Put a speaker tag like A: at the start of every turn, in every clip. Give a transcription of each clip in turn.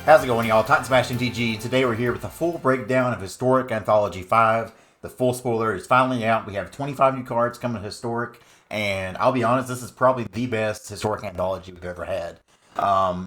A: How's it going, y'all? Titan Smash MTG. Today we're here with a full breakdown of Historic Anthology 5. The full spoiler is finally out. We have 25 new cards coming to Historic, and I'll be honest, this is probably the best Historic Anthology we've ever had.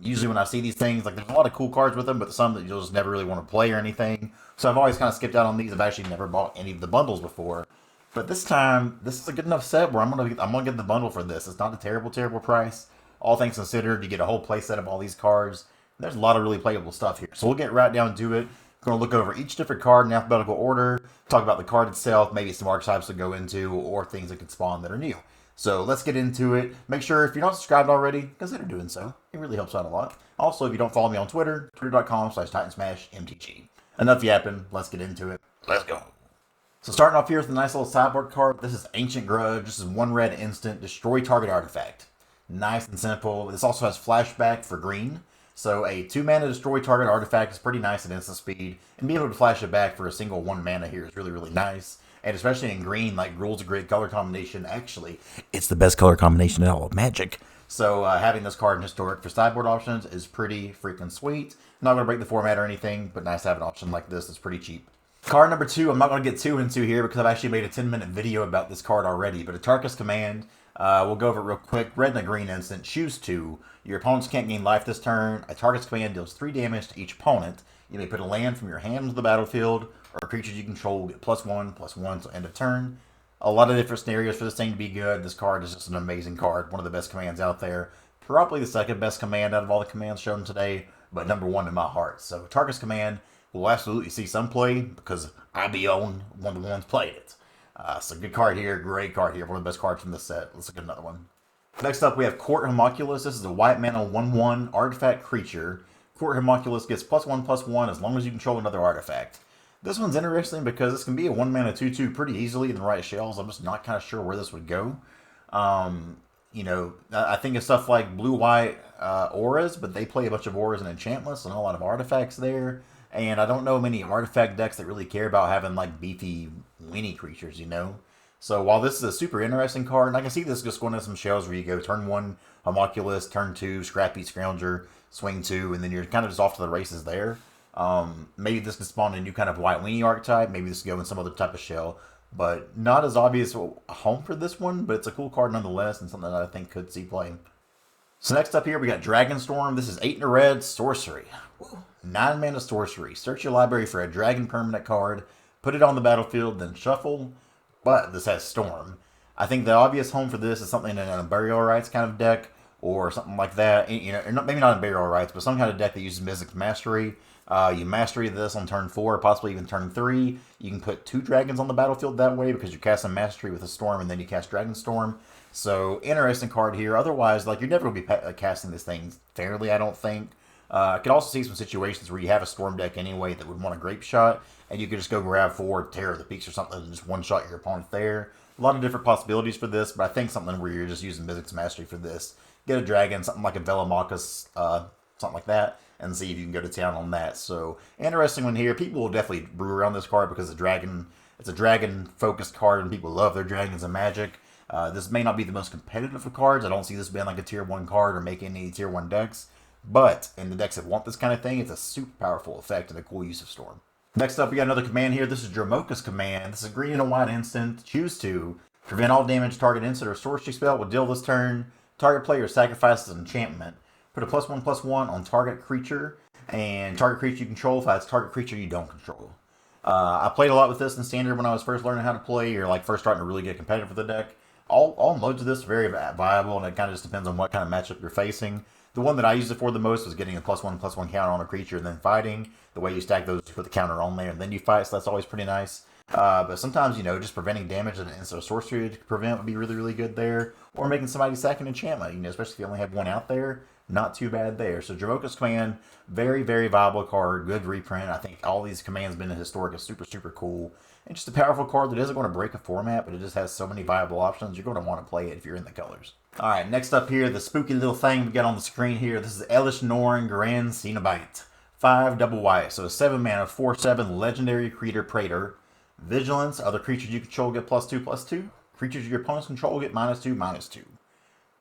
A: Usually when I see these things, like, there's a lot of cool cards with them, but some that you'll just never really want to play or anything. So I've always kind of skipped out on these. I've actually never bought any of the bundles before. But this time, this is a good enough set where I'm gonna get the bundle for this. It's not a terrible price. All things considered, you get a whole play set of all these cards. There's a lot of really playable stuff here. So we'll get right down to it. We're going to look over each different card in alphabetical order, talk about the card itself, maybe some archetypes to go into, or things that could spawn that are new. So let's get into it. Make sure if you're not subscribed already, consider doing so. It really helps out a lot. Also, if you don't follow me on Twitter, twitter.com/TitansmashMTG. Enough yapping. Let's get into it. Let's go. So starting off here with a nice little sideboard card. This is Ancient Grudge. This is 1 red instant. Destroy target artifact. Nice and simple. This also has flashback for green. So a 2-mana destroy target artifact is pretty nice at instant speed, and being able to flash it back for a single 1 mana here is really nice. And especially in green, like, Rule's a great color combination. Actually, it's the best color combination in all of Magic. So having this card in Historic for sideboard options is pretty freaking sweet. Not going to break the format or anything, but nice to have an option like this. It's pretty cheap. Card number 2, I'm not going to get too into here because I've actually made a 10-minute video about this card already, but Atarka's Command. We'll go over it real quick. Red and a green instant. Choose 2. Your opponents can't gain life this turn. A target's command deals 3 damage to each opponent. You may put a land from your hand to the battlefield, or creatures you control will get +1/+1 until end of turn. A lot of different scenarios for this thing to be good. This card is just an amazing card. One of the best commands out there. Probably the second best command out of all the commands shown today, but number 1 in my heart. So Target's Command will absolutely see some play because I be on one of the ones played it. So good card here, great card here, one of the best cards from this set. Let's look at another one. Next up, we have Court Homunculus. This is a white mana 1/1 artifact creature. Court Homunculus gets +1/+1 as long as you control another artifact. This one's interesting because this can be a 1 mana 2/2 pretty easily in the right shells. I'm just not kind of sure where this would go. You know, I think of stuff like blue-white auras, but they play a bunch of auras and enchantments and a lot of artifacts there. And I don't know many artifact decks that really care about having, like, beefy, weenie creatures, you know? So while this is a super interesting card, and I can see this just going into some shells where you go turn 1 Homunculus, turn 2 Scrappy Scrounger, swing 2, and then you're kind of just off to the races there. Maybe this can spawn a new kind of white weenie archetype. Maybe this can go in some other type of shell. But not as obvious a home for this one, but it's a cool card nonetheless, and something that I think could see play. So next up here, we got Dragonstorm. This is 8 in a red, sorcery. 9 mana sorcery. Search your library for a dragon permanent card, put it on the battlefield, then shuffle. But this has Storm. I think the obvious home for this is something in a Burial Rites kind of deck, or something like that. You know, maybe not in Burial Rites, but some kind of deck that uses Mystic Mastery. You mastery this on turn 4, possibly even turn 3. You can put 2 dragons on the battlefield that way because you're casting Mastery with a Storm, and then you cast Dragonstorm. So, interesting card here. Otherwise, like, you're never going to be casting this thing fairly, I don't think. I could also see some situations where you have a Storm deck anyway that would want a Grape Shot, and you could just go grab 4 Terror of the Peaks or something and just one-shot your opponent there. A lot of different possibilities for this, but I think something where you're just using Mystic's Mastery for this. Get a dragon, something like a Velomachus, something like that, and see if you can go to town on that. So, interesting one here. People will definitely brew around this card because it's a dragon-focused card, and people love their dragons in Magic. This may not be the most competitive of cards. I don't see this being like a tier 1 card or making any tier 1 decks. But in the decks that want this kind of thing, it's a super powerful effect and a cool use of Storm. Next up, we got another command here. This is Dromoka's Command. This is green and a white instant. Choose 2. Prevent all damage target instant or sorcery spell will deal this turn. Target player sacrifices an enchantment. Put a +1/+1 on target creature. And target creature you control fights target creature you don't control. I played a lot with this in Standard when I was first learning how to play, or like first starting to really get competitive with the deck. All modes of this are very viable, and it kind of just depends on what kind of matchup you're facing. The one that I used it for the most was getting a +1/+1 counter on a creature and then fighting. The way you stack those, you put the counter on there and then you fight, so that's always pretty nice. But sometimes, you know, just preventing damage that an instant sorcery to prevent would be really good there. Or making somebody sack an enchantment, you know, especially if you only have one out there. Not too bad there. So Dromoka's Command, very viable card, good reprint. I think all these commands been in Historic is super cool. And just a powerful card that isn't going to break a format, but it just has so many viable options. You're going to want to play it if you're in the colors. Alright, next up here, the spooky little thing we got on the screen here. This is Elish Norn Grand Cenobite. 5 double white. So 7 mana, 4/7 legendary creature Praetor. Vigilance, other creatures you control get +2/+2. Creatures your opponents control get -2/-2.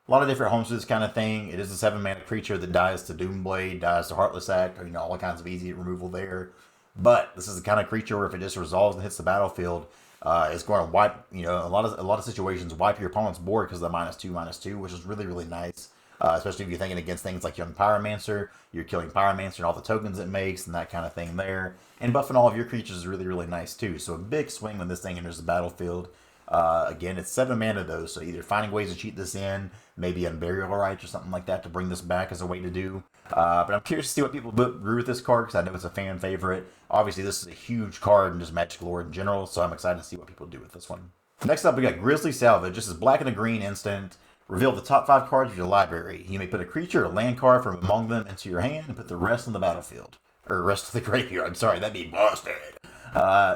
A: A lot of different homes for this kind of thing. It is a 7-mana creature that dies to Doomblade, dies to Heartless Act, or, you know, all kinds of easy removal there. But this is the kind of creature where if it just resolves and hits the battlefield, it's going to wipe, you know, a lot of situations wipe your opponent's board because of the -2/-2, which is really, really nice. Especially if you're thinking against things like Young Pyromancer, you're killing Pyromancer and all the tokens it makes and that kind of thing there. And buffing all of your creatures is really, really nice too. So a big swing when this thing enters the battlefield. Again, it's 7 mana though, so either finding ways to cheat this in, maybe Unburial Rights or something like that to bring this back as a way to do. But I'm curious to see what people brew with this card because I know it's a fan favorite. Obviously, this is a huge card in just Magic lore in general, so I'm excited to see what people do with this one. Next up, we got Grizzly Salvage. This is black and a green instant. Reveal the top 5 cards of your library. You may put a creature or land card from among them into your hand and put the rest on the battlefield. Or rest of the graveyard. Sorry, that'd be busted.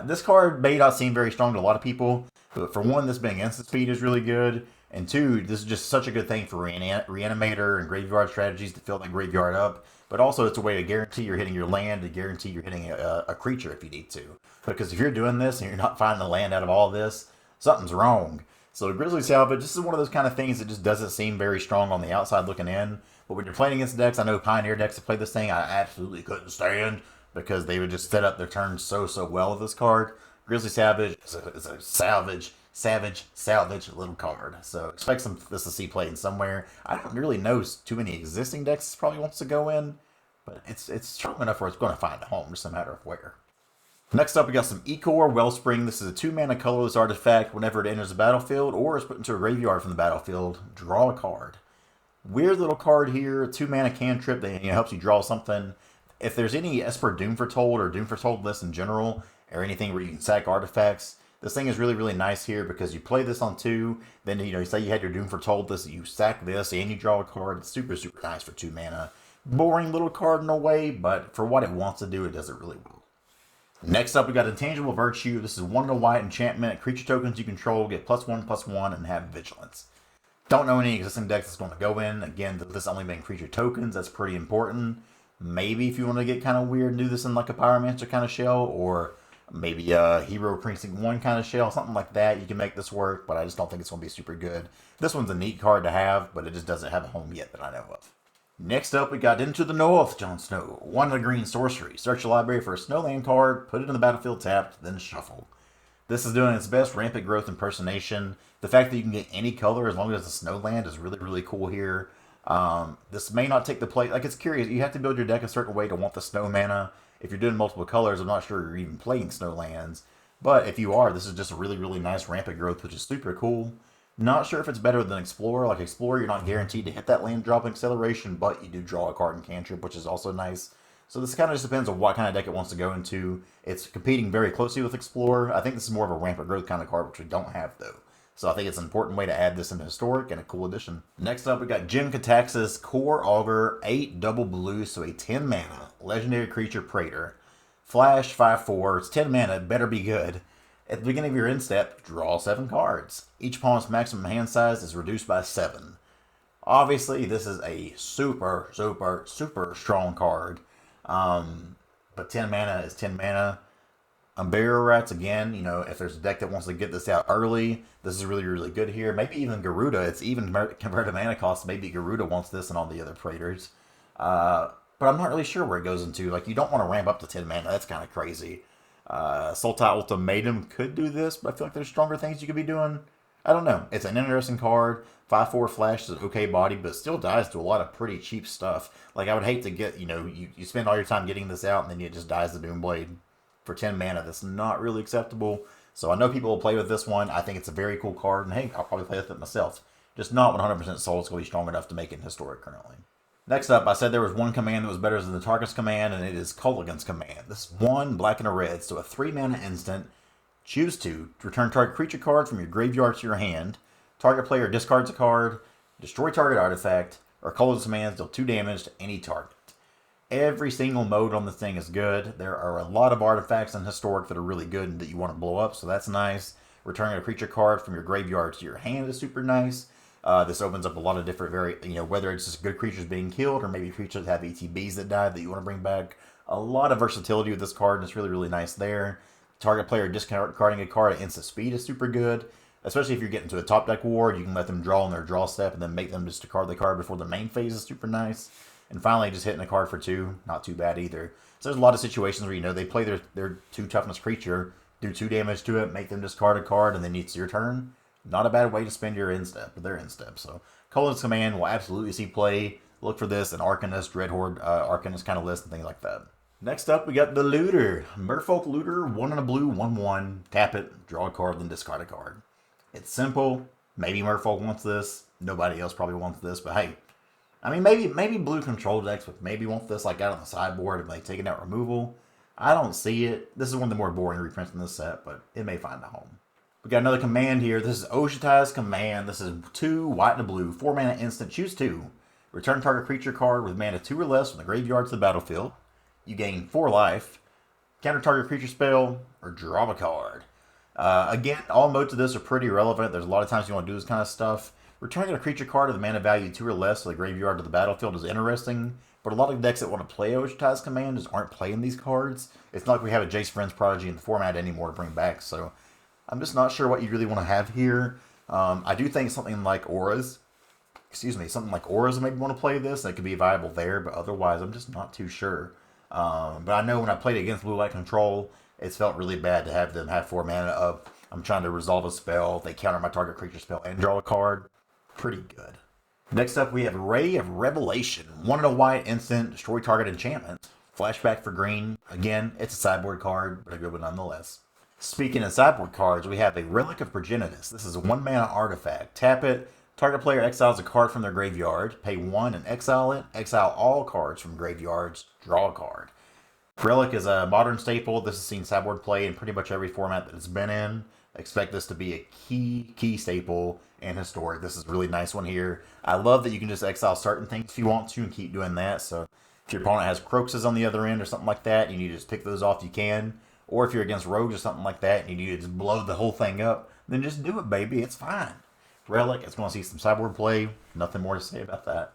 A: This card may not seem very strong to a lot of people, but for one, this being instant speed is really good. And two, this is just such a good thing for Reanimator and graveyard strategies to fill that graveyard up. But also, it's a way to guarantee you're hitting your land, to guarantee you're hitting a creature if you need to. Because if you're doing this and you're not finding a land out of all this, something's wrong. So Grizzly Salvage, this is one of those kind of things that just doesn't seem very strong on the outside looking in. But when you're playing against decks, I know Pioneer decks that play this thing, I absolutely couldn't stand because they would just set up their turns so well with this card. Grizzly Salvage is a salvage little card. So expect this to see played somewhere. I don't really know too many existing decks this probably wants to go in, but it's strong enough where it's going to find a home, just a matter of where. Next up, we got some Ecor Wellspring. This is a 2-mana colorless artifact. Whenever it enters the battlefield or is put into a graveyard from the battlefield, draw a card. Weird little card here, 2-mana cantrip that helps you draw something. If there's any Esper Doomfortold or Doomfortold list in general, or anything where you can sack artifacts, this thing is really, really nice here because you play this on 2, then, you say you had your Doomfortold list, you sack this, and you draw a card. It's super, super nice for 2 mana. Boring little card in a way, but for what it wants to do, it does it really well. Next up, we got Intangible Virtue. This is 1 white enchantment. Creature tokens you control get +1/+1 and have vigilance. Don't know any existing decks that's going to go in. Again, this only being creature tokens, that's pretty important. Maybe if you want to get kind of weird, do this in like a Pyromancer kind of shell, or maybe a Hero Precinct 1 kind of shell, something like that. You can make this work, but I just don't think it's going to be super good. This one's a neat card to have, but it just doesn't have a home yet that I know of. Next up, we got Into the North, Jon Snow. 1 of the green sorcery. Search your library for a snowland card, put it in the battlefield tapped, then shuffle. This is doing its best rampant growth impersonation. The fact that you can get any color as long as it's a snowland is really, really cool here. This may not take the place. Like, it's curious. You have to build your deck a certain way to want the snow mana. If you're doing multiple colors, I'm not sure you're even playing snowlands. But if you are, this is just a really, really nice rampant growth, which is super cool. Not sure if it's better than Explorer. Like Explorer, you're not guaranteed to hit that land drop acceleration, but you do draw a card in cantrip, which is also nice. So this kind of just depends on what kind of deck it wants to go into. It's competing very closely with Explorer. I think this is more of a rampant growth kind of card, which we don't have though. So I think it's an important way to add this into Historic and a cool addition. Next up, we got Jim Kataxis, Core Augur, 8 double blue, so a 10 mana legendary creature Praetor. Flash 5/4. It's 10 mana. It better be good. At the beginning of your end step, draw 7 cards. Each opponent's maximum hand size is reduced by 7. Obviously, this is a super, super, super strong card. But 10 mana is 10 mana. Unburial Rights, again, if there's a deck that wants to get this out early, this is really, really good here. Maybe even Garuda. It's even compared to mana cost. Maybe Garuda wants this and all the other Praetors. But I'm not really sure where it goes into. Like, you don't want to ramp up to 10 mana. That's kind of crazy. Sultai Ultimatum could do this, but I feel like there's stronger things you could be doing. I don't know. It's an interesting card. 5/4 Flash is an okay body, but it still dies to a lot of pretty cheap stuff. Like, I would hate to get, you spend all your time getting this out, and then it just dies the Doomblade for 10 mana. That's not really acceptable. So I know people will play with this one. I think it's a very cool card, and hey, I'll probably play with it myself. Just not 100% sold it's going to be strong enough to make it Historic currently. Next up, I said there was one command that was better than the Target's command, and it is Culligan's command. This is 1 black and a red, so a 3-mana instant. Choose to return target creature card from your graveyard to your hand. Target player discards a card, destroy target artifact, or Culligan's commands deal 2 damage to any target. Every single mode on this thing is good. There are a lot of artifacts in Historic that are really good and that you want to blow up, so that's nice. Returning a creature card from your graveyard to your hand is super nice. This opens up a lot of different, whether it's just good creatures being killed or maybe creatures that have ETBs that died that you want to bring back. A lot of versatility with this card, and it's really, really nice there. Target player discarding a card at instant speed is super good. Especially if you're getting to a top deck war, you can let them draw on their draw step and then make them discard the card before the main phase is super nice. And finally, just hitting a card for 2, not too bad either. So there's a lot of situations where, you know, they play their 2 toughness creature, do 2 damage to it, make them discard a card, and then it's your turn. Not a bad way to spend your end step, or their end step. So Colin's Command will absolutely see play. Look for this in Arcanist, Dreadhorde, Arcanist kind of list and things like that. Next up, we got the Looter. Merfolk Looter, 1 and a blue, 1/1. Tap it, draw a card, then discard a card. It's simple. Maybe Merfolk wants this. Nobody else probably wants this, but hey. I mean, maybe blue control decks would maybe want this like out on the sideboard and like taking out removal. I don't see it. This is one of the more boring reprints in this set, but it may find a home. We got another command here. This is Oshitai's Command. This is 2 white and a blue, 4 mana instant. Choose 2. Return target creature card with mana 2 or less from the graveyard to the battlefield. You gain 4 life. Counter target creature spell or draw a card. Again, all modes of this are pretty relevant. There's a lot of times you want to do this kind of stuff. Returning a creature card with mana value 2 or less to the graveyard to the battlefield is interesting, but a lot of decks that want to play Oshitai's Command just aren't playing these cards. It's not like we have a Jace Friends Prodigy in the format anymore to bring back, so I'm just not sure what you really want to have here. I do think something like Auras, something like Auras maybe want to play this. That could be viable there, but otherwise I'm just not too sure. But I know when I played against Blue Light Control, it's felt really bad to have them have 4 mana of, I'm trying to resolve a spell, they counter my target creature spell and draw a card. Pretty good. Next up, we have Ray of Revelation. 1 and a white, instant, destroy target enchantment. Flashback for green. Again, it's a sideboard card, but a good one nonetheless. Speaking of sideboard cards, we have a Relic of Progenitus. This is a 1 mana artifact. Tap it. Target player exiles a card from their graveyard. Pay 1 and exile it. Exile all cards from graveyards. Draw a card. Relic is a modern staple. This has seen sideboard play in pretty much every format that it's been in. Expect this to be a key staple in Historic. This is a really nice one here. I love that you can just exile certain things if you want to and keep doing that. So if your opponent has Croxes on the other end or something like that, you need to just pick those off, you can. Or if you're against rogues or something like that and you need to just blow the whole thing up, then just do it, baby. It's fine. Relic, it's going to see some sideboard play. Nothing more to say about that.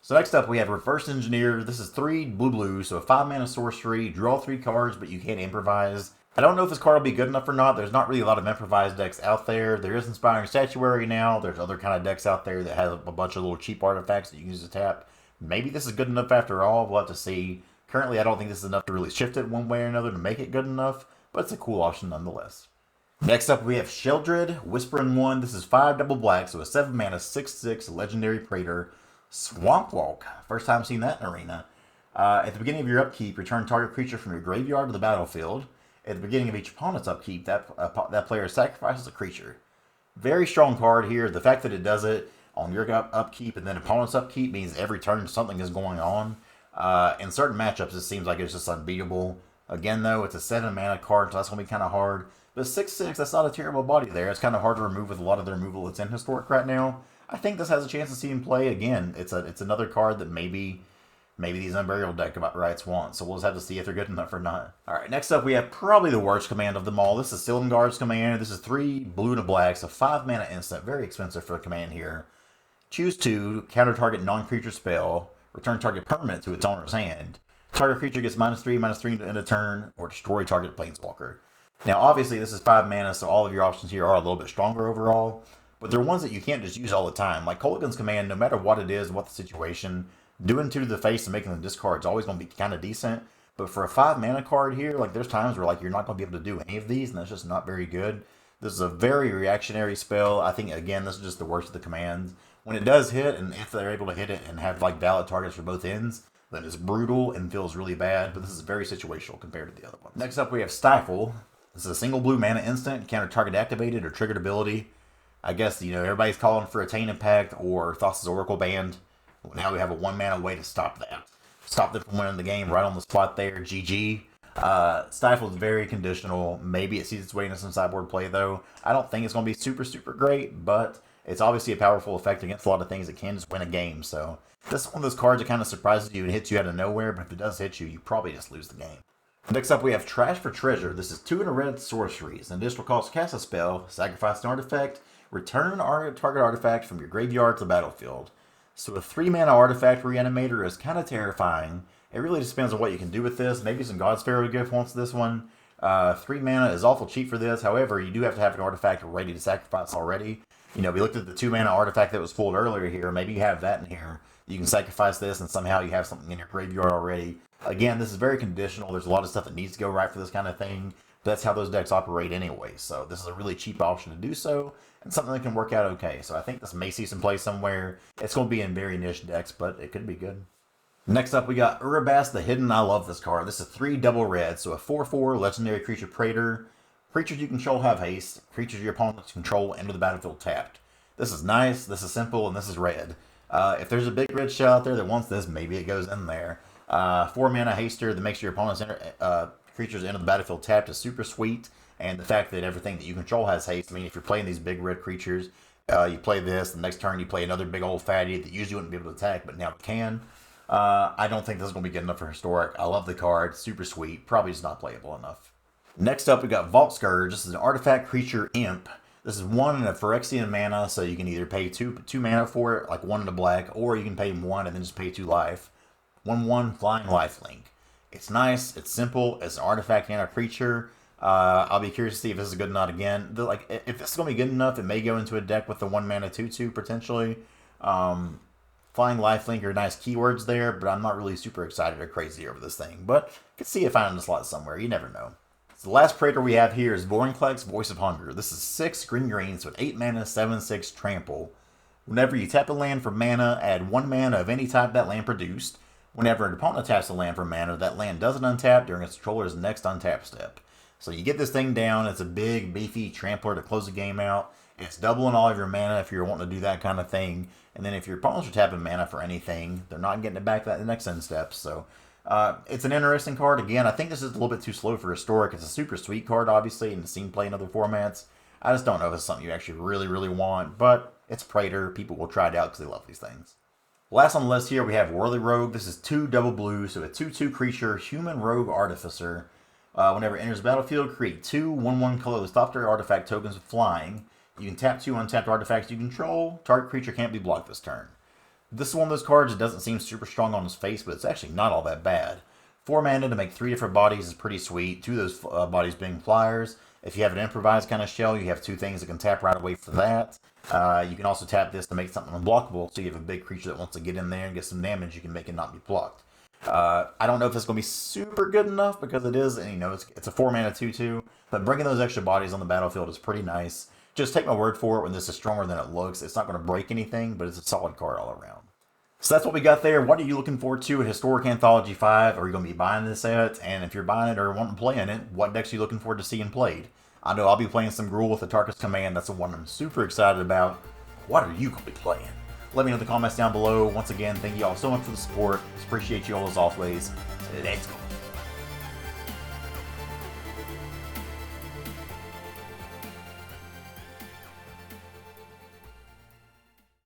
A: So next up, we have Reverse Engineer. This is 3 blue, so a 5 mana sorcery. Draw 3 cards, but you can't improvise. I don't know if this card will be good enough or not. There's not really a lot of improvised decks out there. There is Inspiring Statuary now. There's other kind of decks out there that have a bunch of little cheap artifacts that you can use to tap. Maybe this is good enough after all. We'll have to see. Currently, I don't think this is enough to really shift it one way or another to make it good enough, but it's a cool option nonetheless. Next up, we have Sheldred, Whispering One. This is 5 double black, so a 7 mana 6/6 legendary praetor. Swamp Walk. First time seeing that in Arena. At the beginning of your upkeep, return target creature from your graveyard to the battlefield. At the beginning of each opponent's upkeep, that player sacrifices a creature. Very strong card here. The fact that it does it on your upkeep and then opponent's upkeep means every turn something is going on. In certain matchups, it seems like it's just unbeatable. Again, though, it's a 7 mana card, so that's going to be kind of hard. But 6/6, that's not a terrible body there. It's kind of hard to remove with a lot of the removal that's in Historic right now. I think this has a chance to see him play again. It's another card that maybe these Unburial deck rights want. So we'll just have to see if they're good enough or not. Alright, next up we have probably the worst command of them all. This is Sildenguard's Command. This is 3 blue and a black, so 5 mana instant. Very expensive for a command here. Choose 2, counter target non-creature spell, return target permanent to its owner's hand. Target creature gets -3/-3 to end a turn, or destroy target planeswalker. Now obviously this is 5 mana, so all of your options here are a little bit stronger overall. But they're ones that you can't just use all the time. Like Kolaghan's Command, no matter what it is, what the situation, doing 2 to the face and making them discard is always going to be kind of decent. But for a 5 mana card here, like there's times where like you're not going to be able to do any of these, and that's just not very good. This is a very reactionary spell. I think, again, this is just the worst of the commands. When it does hit, and if they're able to hit it and have like valid targets for both ends, then it's brutal and feels really bad. But this is very situational compared to the other one. Next up, we have Stifle. This is a single blue mana instant, counter target activated or triggered ability. I guess, everybody's calling for a Taint Impact or Thassa's Oracle Band. Well, now we have a 1 mana way to stop that. Stop them from winning the game right on the spot there. GG. Stifle is very conditional. Maybe it sees its way into some sideboard play, though. I don't think it's going to be super great, but it's obviously a powerful effect against a lot of things that can just win a game. So this is one of those cards that kind of surprises you and hits you out of nowhere, but if it does hit you, you probably just lose the game. Next up, we have Trash for Treasure. This is 2 and a red sorceries. An additional cost to cast a spell, sacrifice an artifact, return target artifact from your graveyard to the battlefield. So a 3 mana artifact reanimator is kind of terrifying. It really just depends on what you can do with this. Maybe some God's Pharaoh gift wants this one. 3 mana is awful cheap for this. However, you do have to have an artifact ready to sacrifice already. You know, we looked at the 2 mana artifact that was pulled earlier here. Maybe you have that in here. You can sacrifice this and somehow you have something in your graveyard already. Again, this is very conditional. There's a lot of stuff that needs to go right for this kind of thing. That's how those decks operate anyway. So this is a really cheap option to do so, and something that can work out okay. So I think this may see some play somewhere. It's going to be in very niche decks, but it could be good. Next up, we got Urabas the Hidden. I love this card. This is 3 double red, so a 4/4 legendary creature praetor. Creatures you control have haste. Creatures your opponents control enter the battlefield tapped. This is nice, this is simple, and this is red. If there's a big red shell out there that wants this, maybe it goes in there. 4 mana haster that makes your opponent's creatures enter the battlefield tapped is super sweet. And the fact that everything that you control has haste, I mean, if you're playing these big red creatures, you play this, the next turn you play another big old fatty that usually wouldn't be able to attack, but now it can. I don't think this is going to be good enough for Historic. I love the card, super sweet, probably just not playable enough. Next up, we got Vault Scourge. This is an artifact creature imp. This is 1 and a Phyrexian mana, so you can either pay 2 mana for it, like 1 in the black, or you can pay 1 and then just pay 2 life. 1/1 flying lifelink. It's nice, it's simple, it's an artifact and a creature. I'll be curious to see if this is good or not again. If this is going to be good enough, it may go into a deck with the 1 mana 2/2 potentially. Flying lifelink are nice keywords there, but I'm not really super excited or crazy over this thing. But I could see it finding a slot somewhere, you never know. So the last Praetor we have here is Vorinclex, Voice of Hunger. This is 6 green, so 8 mana, 7/6 trample. Whenever you tap a land for mana, add 1 mana of any type that land produced. Whenever an opponent taps a land for mana, that land doesn't untap during its controller's next untap step. So you get this thing down, it's a big, beefy trampler to close the game out. It's doubling all of your mana if you're wanting to do that kind of thing. And then if your opponents are tapping mana for anything, they're not getting it back that the next end step. So it's an interesting card. Again, I think this is a little bit too slow for Historic. It's a super sweet card, obviously, and it's seen play in other formats. I just don't know if it's something you actually really, really want. But it's Praetor. People will try it out because they love these things. Last on the list here, we have Whirly Rogue. This is 2 double blue, so a 2/2 creature, Human Rogue Artificer. Whenever it enters the battlefield, create 2 1/1 colorless top tier artifact tokens with flying. You can tap 2 untapped artifacts you control. Target creature can't be blocked this turn. This is one of those cards that doesn't seem super strong on its face, but it's actually not all that bad. 4 mana to make 3 different bodies is pretty sweet. 2 of those bodies being flyers. If you have an improvised kind of shell, you have 2 things that can tap right away for that. You can also tap this to make something unblockable, so you have a big creature that wants to get in there and get some damage. You can make it not be blocked. I don't know if it's going to be super good enough because it is, you know, it's a 4 mana 2/2, but bringing those extra bodies on the battlefield is pretty nice. Just take my word for it, when this is stronger than it looks, it's not going to break anything, but it's a solid card all around. So that's what we got there. What are you looking forward to at Historic Anthology 5? Are you going to be buying this set? And if you're buying it or wanting to play in it, what decks are you looking forward to seeing played? I know I'll be playing some Gruul with the Tarkus Command. That's the one I'm super excited about. What are you going to be playing? Let me know in the comments down below. Once again, thank you all so much for the support. Appreciate you all as always. Let's go.